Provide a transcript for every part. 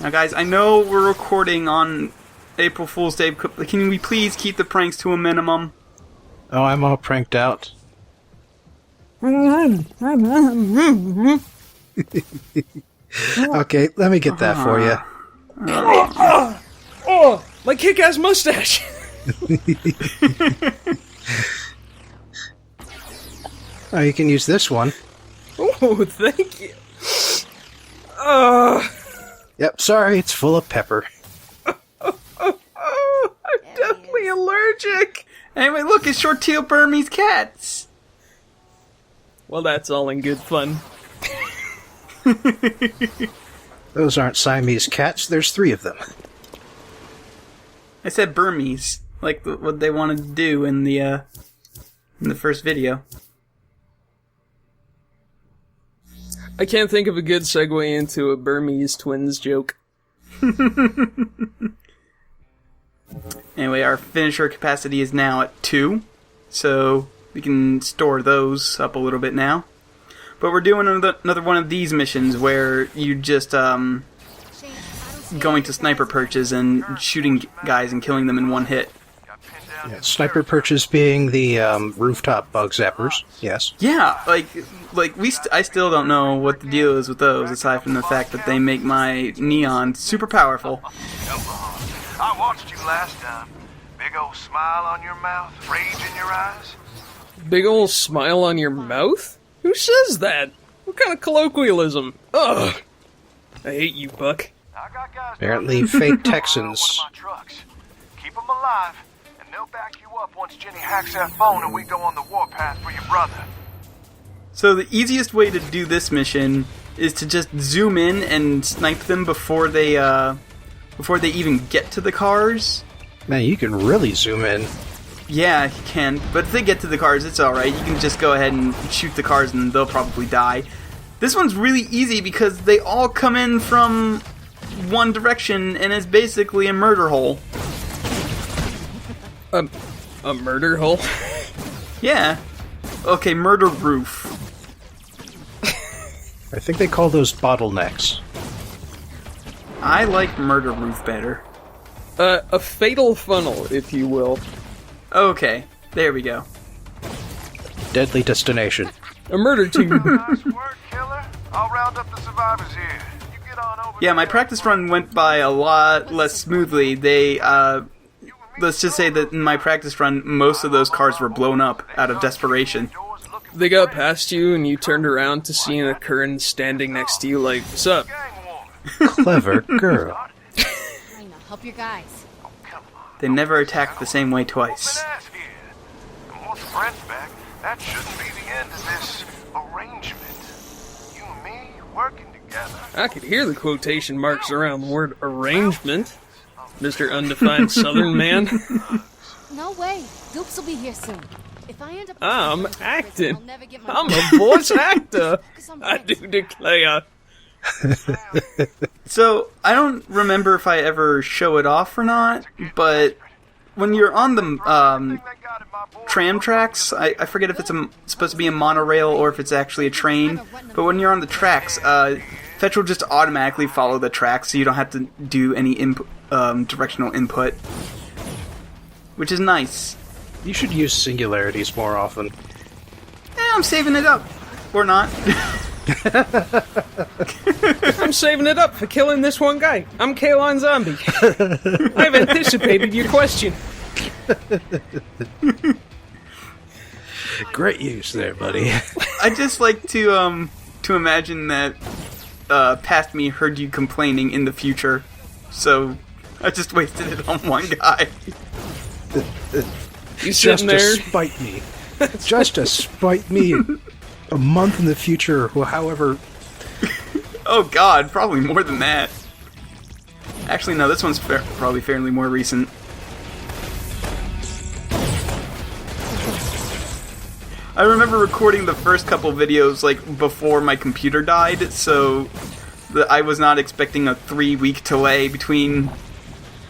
Now, guys, I know we're recording on April Fool's Day. Can we please keep the pranks to a minimum? Oh, I'm all pranked out. Okay, let me get that for you. Oh, my kick-ass mustache! Oh, you can use this one. Oh, thank you. Yep, sorry, it's full of pepper. I'm definitely allergic. Anyway, look, it's short tail Burmese cats. Well, that's all in good fun. Those aren't Siamese cats, there's 3 of them. I said Burmese, like what they wanted to do in the first video. I can't think of a good segue into a Burmese twins joke. Anyway, our finisher capacity is now at 2, so we can store those up a little bit now. But we're doing another one of these missions where you just going to sniper perches and shooting guys and killing them in one hit. Yeah, sniper perches being the rooftop bug zappers, yes. Yeah, I still don't know what the deal is with those, aside from the fact that they make my neon super powerful. I watched you last time. Big old smile on your mouth, rage in your eyes. Big ol' smile on your mouth? Who says that? What kind of colloquialism? Ugh! I hate you, Buck. I got guys Apparently fake Texans. one of my trucks. Keep them alive, and they'll back you up once Jenny hacks that phone and we go on the warpath for your brother. So the easiest way to do this mission is to just zoom in and snipe them before they even get to the cars. Man, you can really zoom in. Yeah, you can, but if they get to the cars, it's alright. You can just go ahead and shoot the cars and they'll probably die. This one's really easy because they all come in from one direction and it's basically a murder hole. A murder hole? Yeah. Okay, murder roof. I think they call those bottlenecks. I like murder roof better. A fatal funnel, if you will. Okay, there we go. Deadly destination. A murder tube. Nice work, killer. I'll round up the survivors here. You get on over. Yeah, my practice run went by a lot less smoothly. Let's just say that in my practice run, most of those cars were blown up out of desperation. They got past you and you turned around to see an occurrence standing next to you like, "What's up?" Clever girl. I know, help your guys. They never attacked the same way twice. And once Brent's back, that shouldn't be the end of this arrangement. You and me working together. I could hear the quotation marks around the word arrangement, Mr. Undefined Southern Man. No way. Dupes will be here soon. If I end up I'm I'll acting. never get my I'm a voice actor. I do declare. So, I don't remember if I ever show it off or not, but when you're on the tram tracks, I forget if it's supposed to be a monorail or if it's actually a train, but when you're on the tracks, Fetch will just automatically follow the tracks so you don't have to do any directional input, which is nice. You should use singularities more often. I'm saving it up. Or not. I'm saving it up for killing this one guy. I'm kalonZombie. I've anticipated your question. Great use there, buddy. I just like to imagine that past me heard you complaining in the future, so I just wasted it on one guy. He's Just sitting to there. spite me. Just to spite me a month in the future, or however. Oh god, probably more than that. Actually, no, this one's probably fairly more recent. I remember recording the first couple videos, like, before my computer died, so I was not expecting a 3-week delay between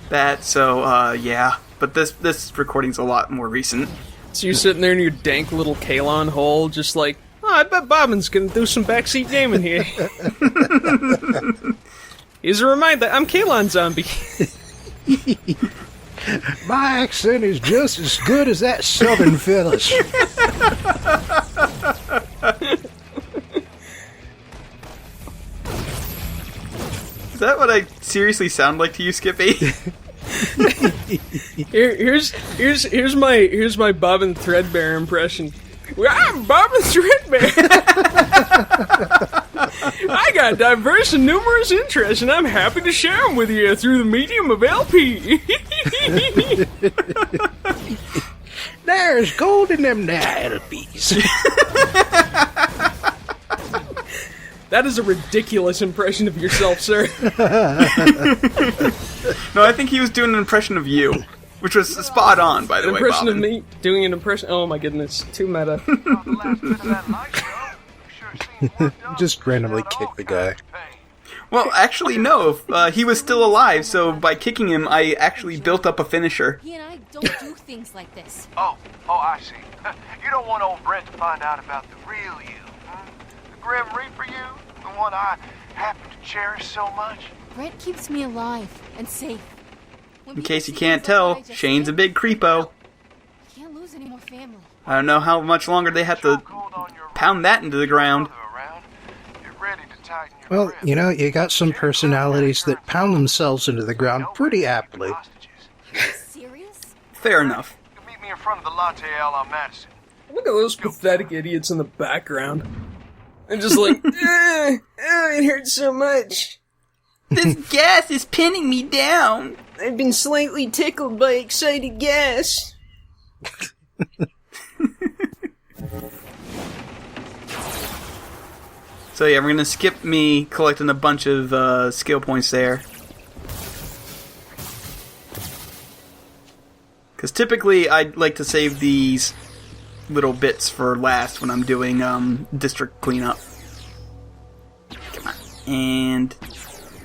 that, so, yeah. But this recording's a lot more recent. So you're sitting there in your dank little Kalon hole, just like, oh, I bet Bobbin's gonna do some backseat gaming here. Here's a reminder, I'm kalonZombie. My accent is just as good as that southern fella's. Is that what I seriously sound like to you, Skippy? Here's my Bob and Threadbare impression. Well, I'm Bob and Threadbare. I got diverse and numerous interests, and I'm happy to share them with you through the medium of LP. There's gold in them LPs. That is a ridiculous impression of yourself, sir. No, I think he was doing an impression of you, which was spot on, by the way, Impression of Bobbin. me doing an impression. Oh my goodness, too meta. Just randomly kick the guy. Well, actually, no. He was still alive, so by kicking him, I actually built up a finisher. He and I don't do things like this. Oh, I see. You don't want old Brent to find out about the real you, hmm? The Grim Reaper you? The one I happen to cherish so much? Brent keeps me alive and safe. When In people case you see can't things like tell, I just Shane's a did, big creepo. I can't lose any more family. I don't know how much longer they have to pound that into the ground. Get ready to tighten your Well, grip. you know, you got some personalities that pound themselves into the ground pretty aptly. Hostages. Are you serious? Fair enough. You can meet me in front of the Latte Ale on Madison. Look at those pathetic idiots in the background. I'm just like, it hurts so much. This gas is pinning me down. I've been slightly tickled by excited gas. So yeah, we're gonna skip me collecting a bunch of skill points there. Because typically I'd like to save these little bits for last when I'm doing district cleanup. Come on. And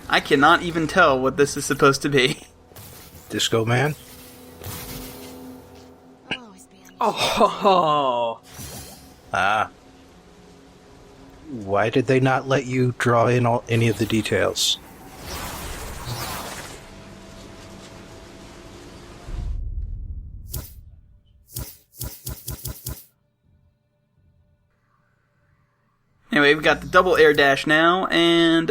I cannot even tell what this is supposed to be. Disco Man? I'll always be on Oh, Ah. Why did they not let you draw in any of the details? Anyway, we've got the double air dash now, and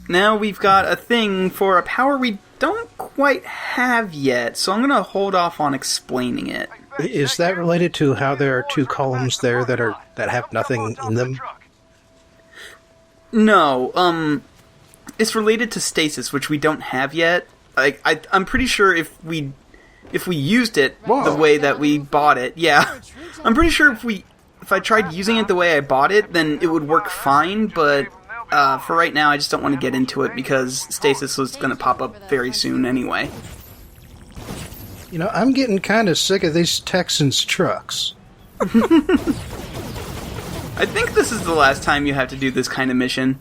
now we've got a thing for a power we don't quite have yet, so I'm going to hold off on explaining it. Is that related to how there are two columns there that have nothing in them? No, it's related to stasis, which we don't have yet. I'm pretty sure if we used it the way that we bought it, yeah, I'm pretty sure if I tried using it the way I bought it, then it would work fine, but for right now I just don't want to get into it because stasis was going to pop up very soon anyway. You know, I'm getting kind of sick of these Texans trucks. I think this is the last time you have to do this kind of mission.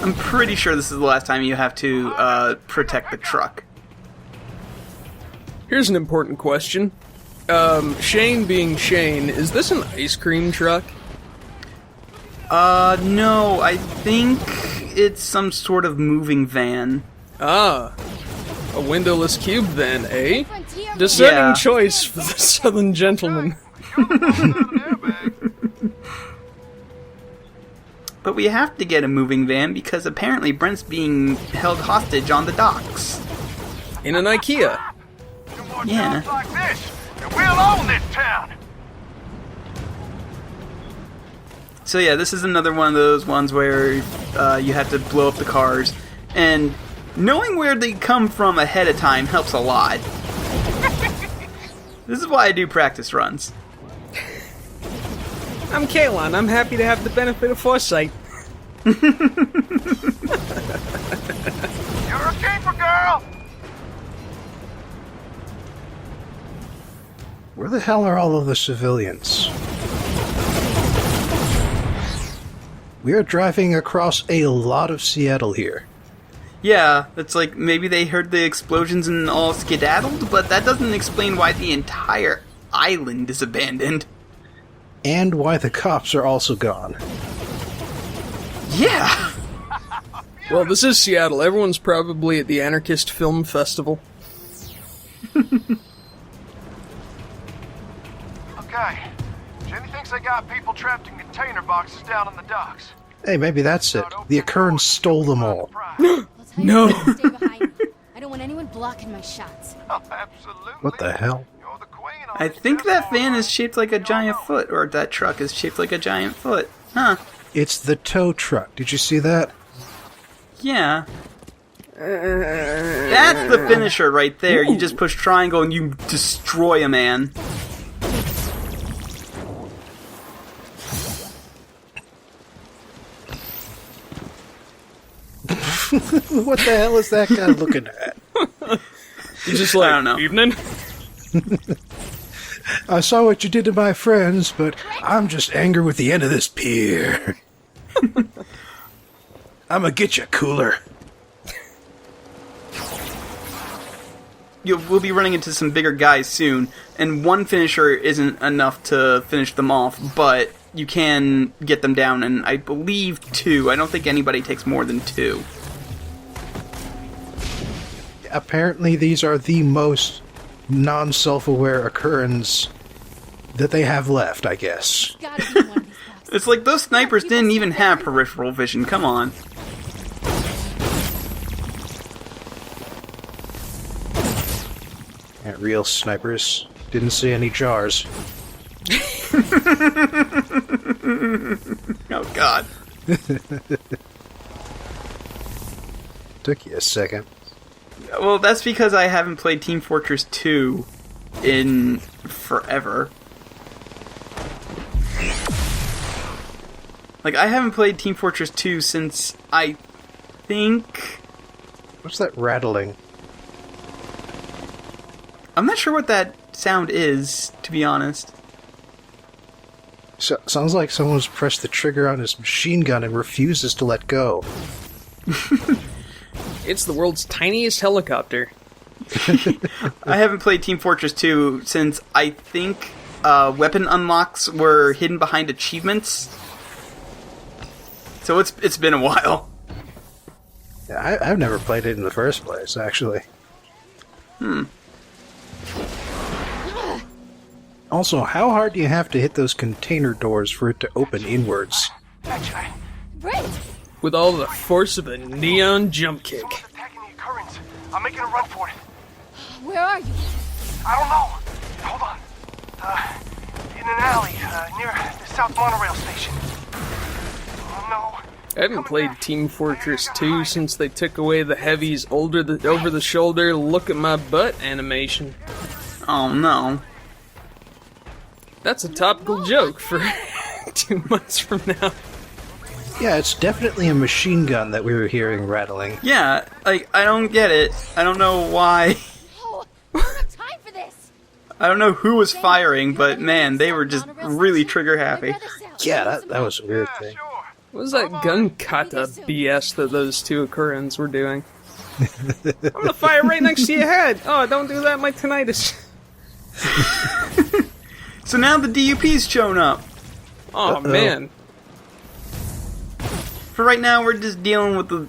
I'm pretty sure this is the last time you have to protect the truck. here's an important question. Shane being Shane, is this an ice cream truck? No, I think it's some sort of moving van. Ah, a windowless cube then, eh? Frontier Discerning Yeah. choice for the southern gentleman. But we have to get a moving van because apparently Brent's being held hostage on the docks. In an IKEA. Two more Yeah. towns like this, and we'll own this town. So yeah, this is another one of those ones where you have to blow up the cars, and knowing where they come from ahead of time helps a lot. This is why I do practice runs. I'm Kalon. I'm happy to have the benefit of foresight. You're a keeper, girl. Where the hell are all of the civilians? We are driving across a lot of Seattle here. Yeah, it's like maybe they heard the explosions and all skedaddled, but that doesn't explain why the entire island is abandoned. And why the cops are also gone. Yeah! Well, this is Seattle. Everyone's probably at the Anarchist Film Festival. Okay. Jenny thinks they got people trapped in container boxes down on the docks. Hey, maybe that's it. The occurrence stole them all. I'll tell No. you to stay behind me. I don't want anyone blocking my shots. Oh, absolutely. What the hell? You're the queen on I this think vessel, that van all is shaped like a giant foot, or that truck is shaped like a giant foot. Huh. It's the tow truck. Did you see that? Yeah. That's the finisher right there. You just push triangle and you destroy a man. What the hell is that guy looking at? He's just like, I don't know. evening? I saw what you did to my friends, but I'm just angry with the end of this pier. I'ma get you, cooler. We'll be running into some bigger guys soon, and one finisher isn't enough to finish them off, but you can get them down, and I believe 2. I don't think anybody takes more than 2. Apparently these are the most non-self-aware occurrence that they have left, I guess. Gotta be in one of these boxes. It's like those snipers didn't even have peripheral vision, come on. Yeah, real snipers. Didn't see any jars. Oh god. Took you a second. Well, that's because I haven't played Team Fortress 2 in forever. Like, I haven't played Team Fortress 2 since, I think... What's that rattling? I'm not sure what that sound is, to be honest. Sounds like someone's pressed the trigger on his machine gun and refuses to let go. It's the world's tiniest helicopter. I haven't played Team Fortress 2 since I think weapon unlocks were hidden behind achievements. So it's been a while. Yeah, I've never played it in the first place, actually. Also, how hard do you have to hit those container doors for it to open inwards? Betcha. Brent! With all the force of a neon jump kick. Someone's attacking the occurrence. I'm making a run for it. Where are you? I don't know. Hold on. In an alley near the South Monorail station. Oh no. I haven't played Team Fortress 2 since they took away the heavy's over-the-shoulder look-at-my-butt animation. Oh no. That's a topical joke for 2 months from now. Yeah, it's definitely a machine gun that we were hearing rattling. Yeah, like, I don't get it. I don't know why. Oh, I don't have time for this! I don't know who was firing, but man, they were just really trigger happy. Yeah, that was a weird thing. Sure. What was that gun kata BS that those two occurrence were doing? I'm gonna fire right next to your head! Oh, don't do that, my tinnitus. So now the DUP's shown up. Oh, man. For right now, we're just dealing with the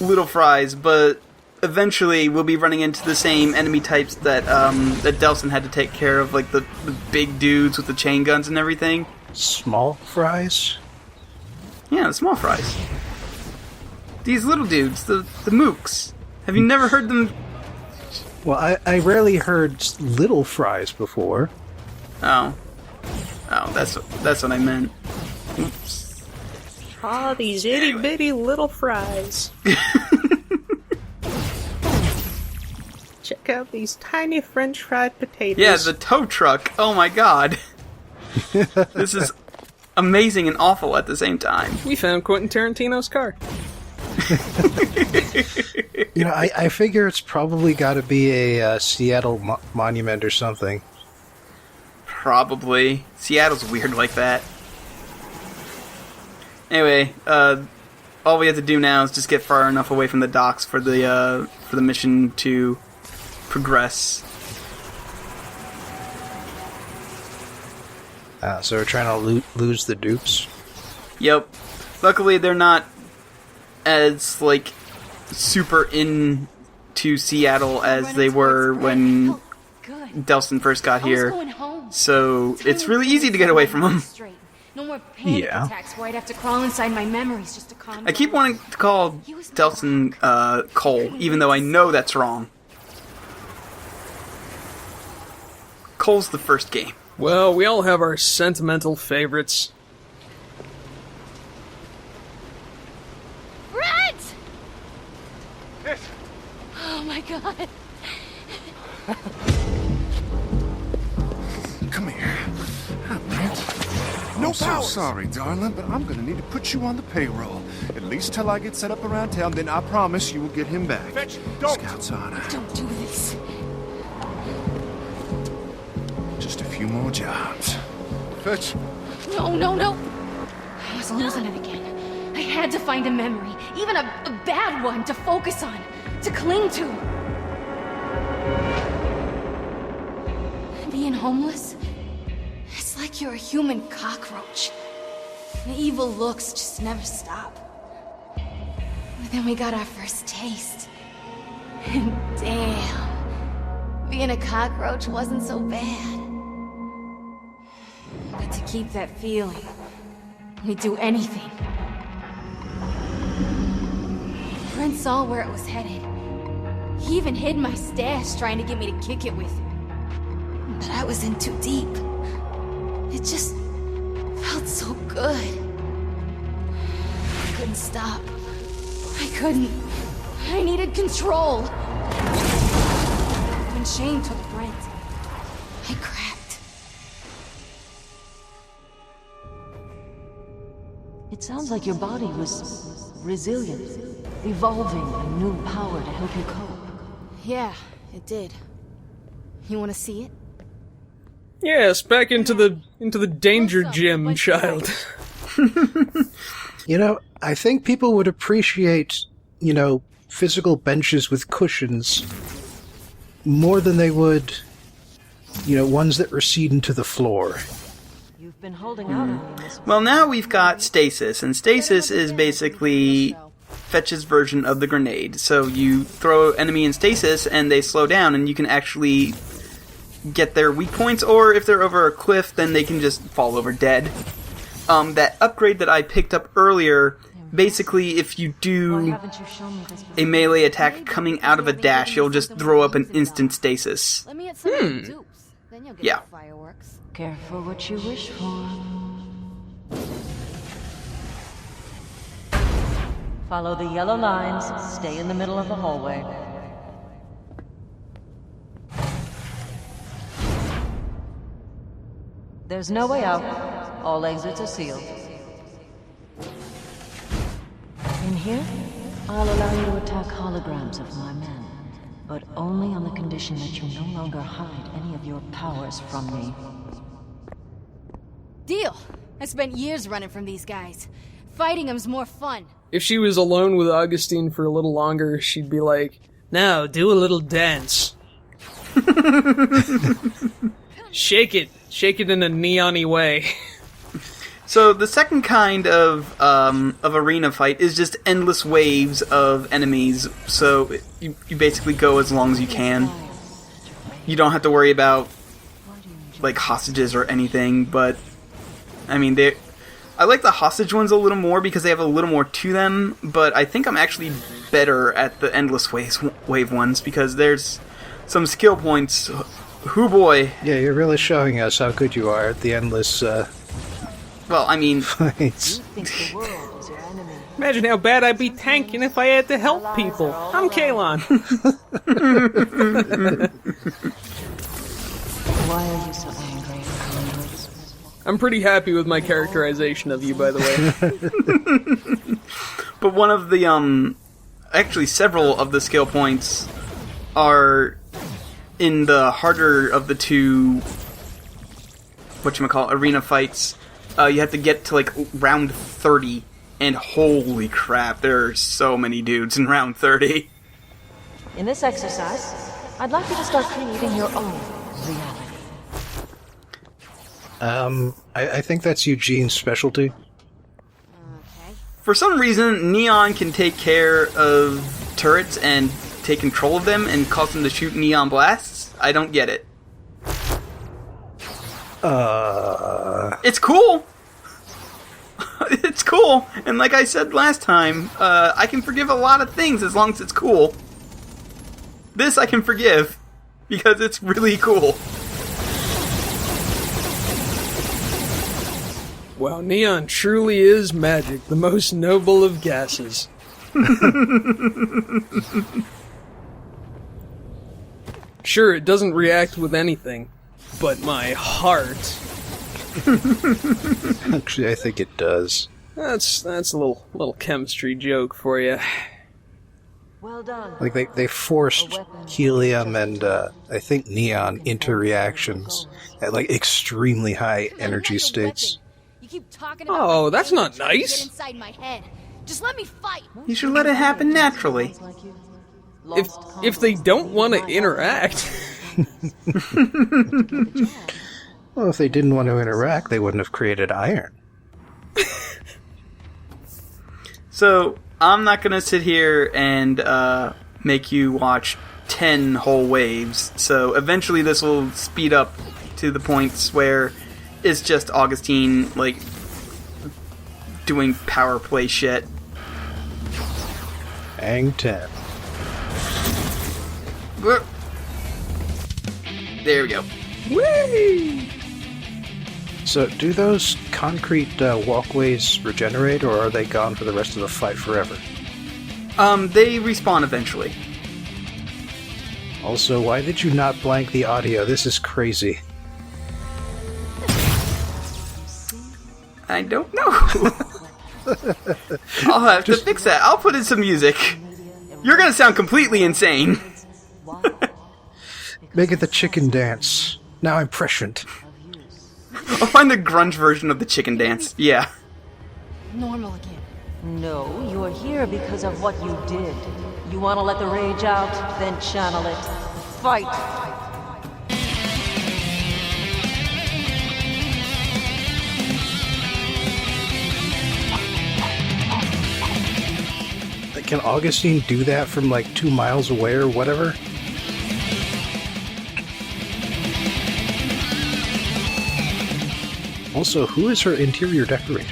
little fries, but eventually we'll be running into the same enemy types that that Delson had to take care of, like the big dudes with the chain guns and everything. Small fries? Yeah, the small fries. These little dudes, the mooks. Have you never heard them? Well, I rarely heard little fries before. Oh, that's what I meant. Oops. Ah, these itty bitty little fries. Check out these tiny French fried potatoes. Yeah, the tow truck. Oh my god. This is amazing and awful at the same time. We found Quentin Tarantino's car. You know, I figure it's probably got to be a Seattle monument or something. Probably. Seattle's weird like that. Anyway, all we have to do now is just get far enough away from the docks for the mission to progress. So we're trying to lose the dupes. Yep. Luckily, they're not as, like, super into Seattle as they were when Delson first got here. So it's really easy to get away from them. No more panic Yeah. attacks where I'd have to crawl inside my memories just to calm I keep down. wanting to call Delson Cole, even though I know that's wrong. Cole's the first game. Well, we all have our sentimental favorites. Brett! Yes. Oh my god. Come here. Hi, Brent. No I'm so sorry, darling, but I'm gonna need to put you on the payroll. At least till I get set up around town, then I promise you will get him back. Fetch, don't! Scout's honor. Don't do this. Just a few more jobs. Fetch. No, no, no. I was losing it again. I had to find a memory, even a bad one, to focus on, to cling to. Being homeless? It's like you're a human cockroach. The evil looks just never stop. But then we got our first taste. And damn, being a cockroach wasn't so bad. But to keep that feeling, we'd do anything. Brent saw where it was headed. He even hid my stash trying to get me to kick it with him. But I was in too deep. It just felt so good. I couldn't stop. I couldn't. I needed control. When Shane took Brent, I cracked. It sounds like your body was resilient, evolving a new power to help you cope. Yeah, it did. You want to see it? Yes, back into the danger gym, child. You know, I think people would appreciate, physical benches with cushions more than they would, ones that recede into the floor. You've been holding out on me, Miss. Well, now we've got Stasis, and Stasis is basically Fetch's version of the grenade. So you throw enemy in Stasis, and they slow down, and you can actually get their weak points, or if they're over a cliff, then they can just fall over dead. That upgrade that I picked up earlier, basically if you Why do haven't you shown me this a melee attack coming out of a dash, you'll just throw up an instant stasis. Let me get some of the dupes. Then you'll get Yeah. the fireworks. Careful what you wish for. Follow the yellow lines, stay in the middle of the hallway. There's no way out. All exits are sealed. In here, I'll allow you to attack holograms of my men, but only on the condition that you no longer hide any of your powers from me. Deal. I spent years running from these guys. Fighting them's more fun. If she was alone with Augustine for a little longer, she'd be like, "Now, do a little dance." Shake it in a neon-y way. So the second kind of arena fight is just endless waves of enemies, so you basically go as long as you can. You don't have to worry about, like, hostages or anything, but, I mean, I like the hostage ones a little more because they have a little more to them, but I think I'm actually better at the endless wave ones because there's some skill points. Hoo boy. Yeah, you're really showing us how good you are at the endless Well, I mean, fights. Think the world is your enemy. Imagine how bad I'd be tanking if I had to help people. I'm Kalon. Why are you so angry, Congress? I'm pretty happy with my characterization of you, by the way. but one of the, actually several of the skill points are in the harder of the two, arena fights. You have to get to, like, round 30, and holy crap, there are so many dudes in round 30. In this exercise, I'd like you to start creating your own reality. I think that's Eugene's specialty. Okay. For some reason, Neon can take care of turrets and take control of them and cause them to shoot neon blasts. I don't get it. It's cool. It's cool. And like I said last time, I can forgive a lot of things as long as it's cool. This I can forgive because it's really cool. Wow, neon truly is magic, the most noble of gases. Sure, it doesn't react with anything, but my heart... Actually, I think it does. That's a little chemistry joke for you. Well done. Like, they forced helium and, I think neon into reactions at, like, extremely high energy states. You keep talking about Oh, my that's brain, not but you can't nice. get inside my head. Just let me fight. You should let it happen naturally. If they don't want to interact... Well, if they didn't want to interact, they wouldn't have created iron. So, I'm not gonna sit here and make you watch 10 whole waves. So, eventually this will speed up to the points where it's just Augustine, like, doing power play shit. Hang 10. There we go. Whee! So, do those concrete walkways regenerate, or are they gone for the rest of the fight forever? They respawn eventually. Also, why did you not blank the audio? This is crazy. I don't know. I'll have to fix that. I'll put in some music. You're gonna sound completely insane. Make it the chicken dance. Now I'm prescient. I'll find the grunge version of the chicken dance. Yeah. Normal again. No, you're here because of what you did. You want to let the rage out? Then channel it. Fight! Can Augustine do that from like 2 miles away or whatever? Also, who is her interior decorator?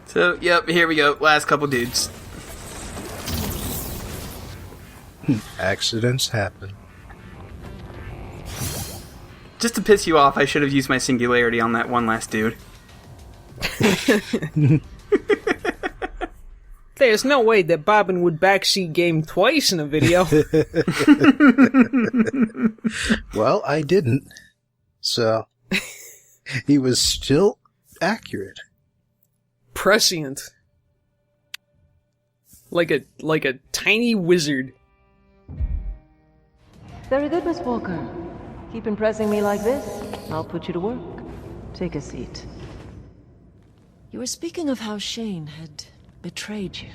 So, yep, here we go. Last couple dudes. Accidents happen. Just to piss you off, I should have used my singularity on that one last dude. There's no way that Bobbin would backseat game twice in a video. Well, I didn't. So, he was still accurate. Prescient. Like a tiny wizard. Very good, Miss Walker. Keep impressing me like this. I'll put you to work. Take a seat. You were speaking of how Shane had betrayed you.